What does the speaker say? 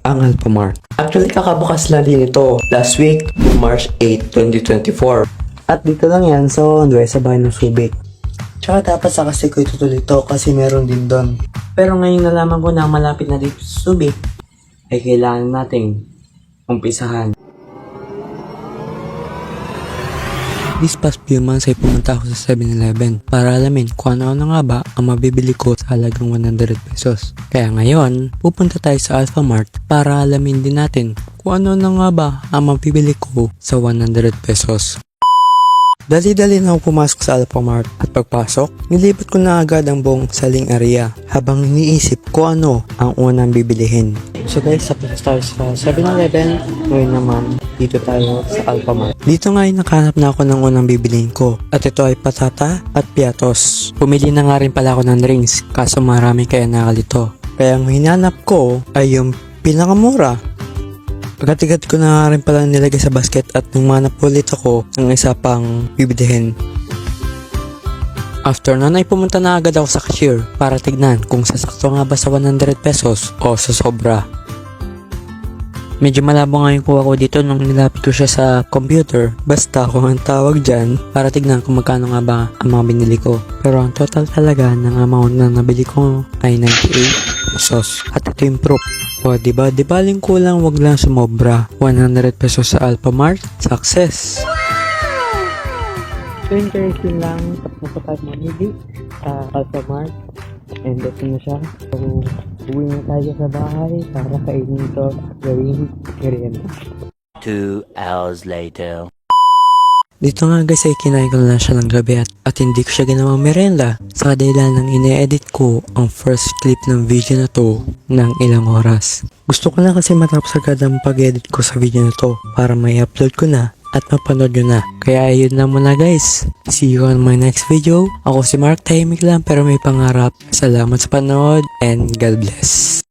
ang Alphamart. Actually, kakabukas lang din ito last week, March 8, 2024. At dito lang yan sa Ondwe sa bahay ng Subic. Tsaka dapat sa kasi ko itutuloy ito kasi meron din doon. Pero ngayon nalaman ko na malapit na dito sa Subic, ay kailangan nating umpisahan. This past few months ay pumunta ako sa 7-Eleven para alamin kung ano nga ba ang mabibili ko sa halagang 100 pesos. Kaya ngayon, pupunta tayo sa Alphamart para alamin din natin kung ano na nga ba ang mabibili ko sa 100 pesos. Dali-dali na ako pumasok sa Alphamart at pagpasok, nilibot ko na agad ang buong saling area habang iniisip ko ano ang unang bibilihin. So guys, tapos tayo sa 7-Eleven. Ngayon naman, dito tayo sa Alphamart. Dito nga ay nakahanap na ako ng unang bibilihin ko. At ito ay patata at piatos. Pumili na nga rin pala ako ng drinks, kaso marami kaya nakalito. Kaya ang hinanap ko ay yung pinakamura. Pagkatigat ko na nga rin pala nilagay sa basket at nung manap ulit ako ng isa pang bibilihin. After nun ay pumunta na agad ako sa cashier para tignan kung sasakto nga ba sa 100 pesos o sa sobra. Medyo malabo nga yung kuha ko dito nung nilapit ko siya sa computer. Basta kung ang tawag dyan para tignan kung magkano nga ba ang mga binili ko. Pero ang total talaga ng amount na nabili ko ay 98 pesos. At ito yung proof. O diba, di baling kulang wag lang sumobra. 100 pesos sa Alphamart, success! So interesting lang, tapos na tayo mamili sa Alphamart. And ito na siya. So, uwi na tayo sa bahay para kainin ito at gawing merienda. 2 hours later. Dito nga guys ay kinain ko na siya ng gabi at hindi ko siya ginawang merienda sa dahilan ng ine-edit ko ang first clip ng video na to ng ilang oras. Gusto ko na kasi matapos agad ang pag-edit ko sa video na to para may upload ko na at mapanood nyo na. Kaya ayun na muna guys. See you on my next video. Ako si Mark, tahimik lang pero may pangarap. Salamat sa panood and God bless.